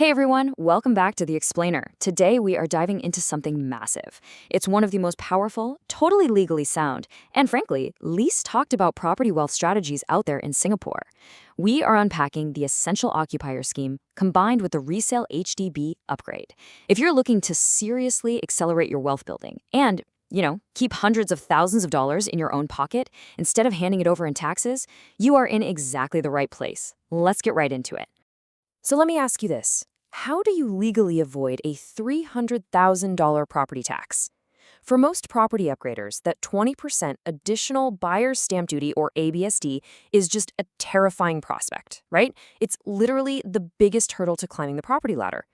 Hey everyone, welcome back to The Explainer. Today we are diving into something massive. It's one of the most powerful, totally legally sound, and frankly, least talked about property wealth strategies out there in Singapore. We are unpacking the Essential Occupier scheme combined with the Resale HDB upgrade. If you're looking to seriously accelerate your wealth building and keep hundreds of thousands of dollars in your own pocket instead of handing it over in taxes, you are in exactly the right place. Let's get right into it. So let me ask you this. How do you legally avoid a $300,000 property tax? For most property upgraders, that 20% additional buyer's stamp duty, or ABSD, is just a terrifying prospect, right? It's literally the biggest hurdle to climbing the property ladder.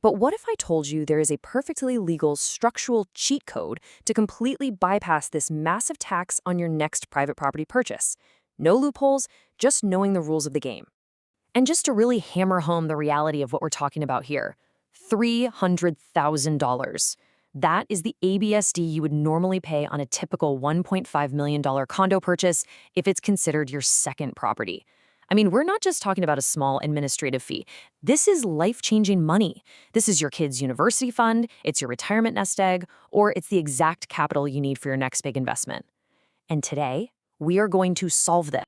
But what if I told you there is a perfectly legal structural cheat code to completely bypass this massive tax on your next private property purchase? No loopholes, just knowing the rules of the game. And just to really hammer home the reality of what we're talking about here, $300,000. That is the ABSD you would normally pay on a typical $1.5 million condo purchase if it's considered your second property. I mean, we're not just talking about a small administrative fee. This is life-changing money. This is your kid's university fund, it's your retirement nest egg, or it's the exact capital you need for your next big investment. And today, we are going to solve this.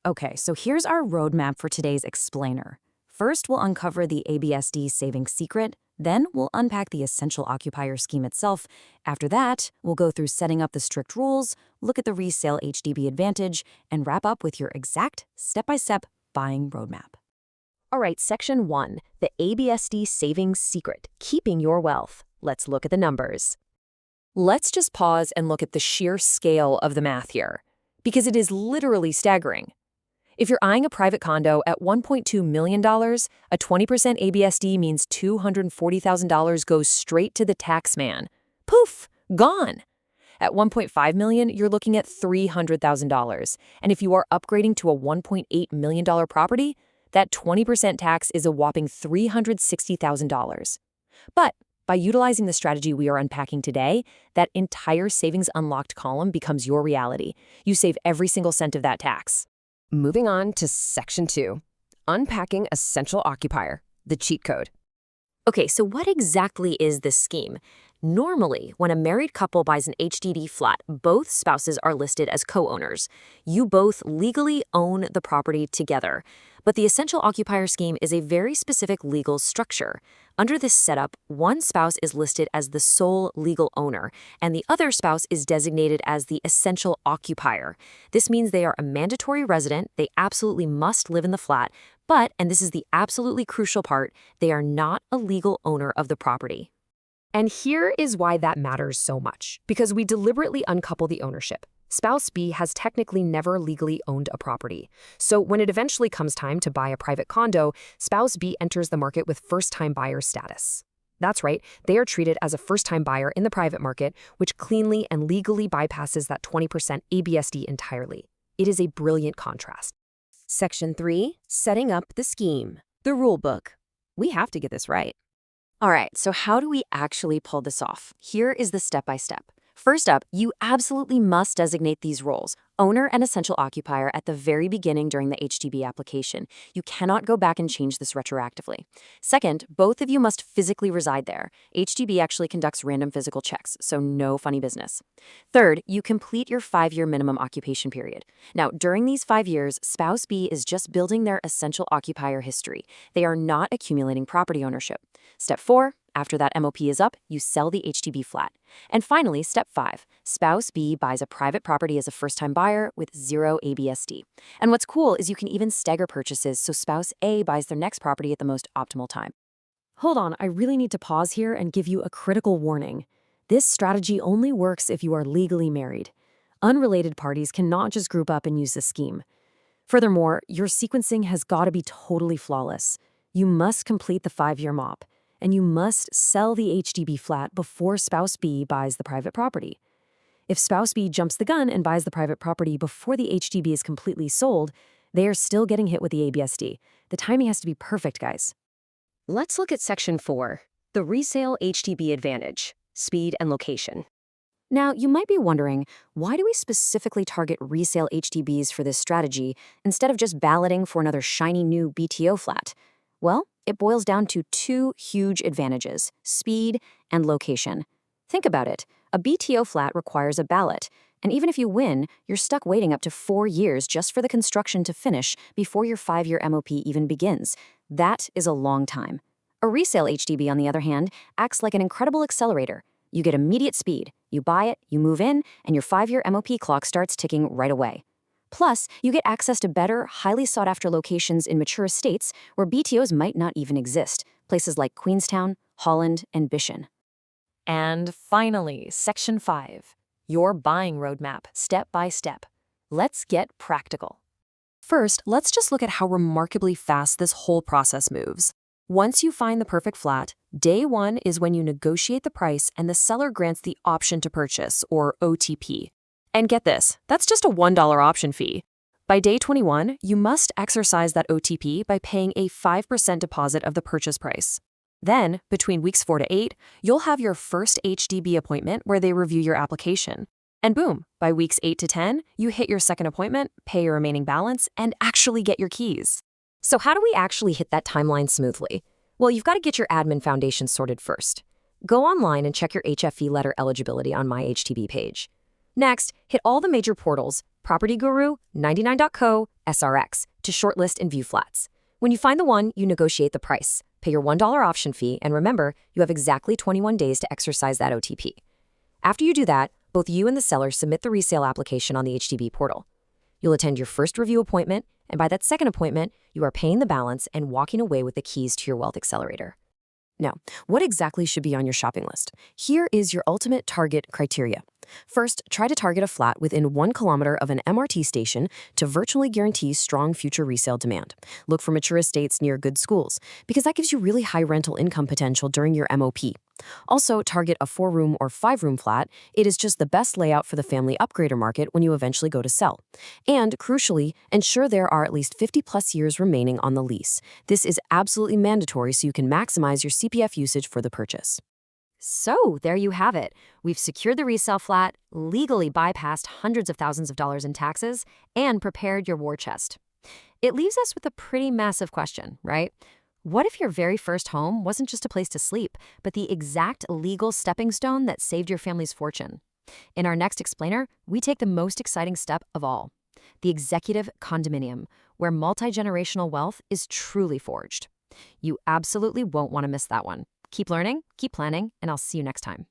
Okay, so here's our roadmap for today's explainer. First, we'll uncover the ABSD savings secret. Then, we'll unpack the Essential Occupier scheme itself. After that, we'll go through setting up the strict rules, look at the Resale HDB advantage, and wrap up with your exact step-by-step buying roadmap. All right, Section 1, the ABSD savings secret, keeping your wealth. Let's look at the numbers. Let's just pause and look at the sheer scale of the math here, because it is literally staggering. If you're eyeing a private condo at $1.2 million, a 20% ABSD means $240,000 goes straight to the tax man. Poof, gone. At $1.5 million, you're looking at $300,000. And if you are upgrading to a $1.8 million property, that 20% tax is a whopping $360,000. But by utilizing the strategy we are unpacking today, that entire savings unlocked column becomes your reality. You save every single cent of that tax. Moving on to Section 2, Unpacking Essential Occupier, the cheat code. Okay, so what exactly is this scheme? Normally, when a married couple buys an HDD flat, both spouses are listed as co-owners. You both legally own the property together. But the Essential Occupier scheme is a very specific legal structure. Under this setup, one spouse is listed as the sole legal owner, and the other spouse is designated as the Essential Occupier. This means they are a mandatory resident, they absolutely must live in the flat, but, and this is the absolutely crucial part, they are not a legal owner of the property. And here is why that matters so much, because we deliberately uncouple the ownership. Spouse B has technically never legally owned a property. So when it eventually comes time to buy a private condo, Spouse B enters the market with first-time buyer status. That's right, they are treated as a first-time buyer in the private market, which cleanly and legally bypasses that 20% ABSD entirely. It is a brilliant contrast. Section 3, Setting up the scheme. The rule book. We have to get this right. All right, so how do we actually pull this off? Here is the step-by-step. First up, you absolutely must designate these roles, owner and essential occupier, at the very beginning during the HDB application. You cannot go back and change this retroactively. Second, both of you must physically reside there. HDB actually conducts random physical checks, so no funny business. Third, you complete your 5-year minimum occupation period. Now, during these 5 years, Spouse B is just building their essential occupier history. They are not accumulating property ownership. Step 4, after that MOP is up, you sell the HDB flat. And finally, step 5, Spouse B buys a private property as a first-time buyer with 0 ABSD. And what's cool is you can even stagger purchases so Spouse A buys their next property at the most optimal time. Hold on, I really need to pause here and give you a critical warning. This strategy only works if you are legally married. Unrelated parties cannot just group up and use this scheme. Furthermore, your sequencing has got to be totally flawless. You must complete the 5-year MOP. And you must sell the HDB flat before Spouse B buys the private property. If Spouse B jumps the gun and buys the private property before the HDB is completely sold, they are still getting hit with the ABSD. The timing has to be perfect, guys. Let's look at Section 4, the Resale HDB advantage, speed and location. Now, you might be wondering, why do we specifically target resale HDBs for this strategy instead of just balloting for another shiny new BTO flat? Well, It boils down to two huge advantages: speed and location. Think about it. A BTO flat requires a ballot, and even if you win, you're stuck waiting up to 4 years just for the construction to finish before your 5-year MOP even begins. That is a long time. A resale HDB, on the other hand, acts like an incredible accelerator. You get immediate speed. You buy it, you move in, and your 5-year MOP clock starts ticking right away. Plus, you get access to better, highly sought-after locations in mature estates where BTOs might not even exist, places like Queenstown, Holland, and Bishan. And finally, Section 5, your buying roadmap, step by step. Let's get practical. First, let's just look at how remarkably fast this whole process moves. Once you find the perfect flat, day one is when you negotiate the price and the seller grants the option to purchase, or OTP. And get this, that's just a $1 option fee. By day 21, you must exercise that OTP by paying a 5% deposit of the purchase price. Then, between weeks 4 to 8, you'll have your first HDB appointment where they review your application. And boom, by weeks 8 to 10, you hit your second appointment, pay your remaining balance, and actually get your keys. So how do we actually hit that timeline smoothly? Well, you've got to get your admin foundation sorted first. Go online and check your HFE letter eligibility on my HTB page. Next, hit all the major portals, Property Guru, 99.co, SRX, to shortlist and view flats. When you find the one, you negotiate the price, pay your $1 option fee, and remember, you have exactly 21 days to exercise that OTP. After you do that, both you and the seller submit the resale application on the HDB portal. You'll attend your first review appointment, and by that second appointment, you are paying the balance and walking away with the keys to your wealth accelerator. Now, what exactly should be on your shopping list? Here is your ultimate target criteria. First, try to target a flat within 1 kilometer of an MRT station to virtually guarantee strong future resale demand. Look for mature estates near good schools, because that gives you really high rental income potential during your MOP. Also, target a 4-room or 5-room flat. It is just the best layout for the family upgrader market when you eventually go to sell. And crucially, ensure there are at least 50+ years remaining on the lease. This is absolutely mandatory so you can maximize your CPF usage for the purchase. So, there you have it. We've secured the resale flat, legally bypassed hundreds of thousands of dollars in taxes, and prepared your war chest. It leaves us with a pretty massive question, right? What if your very first home wasn't just a place to sleep, but the exact legal stepping stone that saved your family's fortune? In our next explainer, we take the most exciting step of all, the executive condominium, where multi-generational wealth is truly forged. You absolutely won't want to miss that one. Keep learning, keep planning, and I'll see you next time.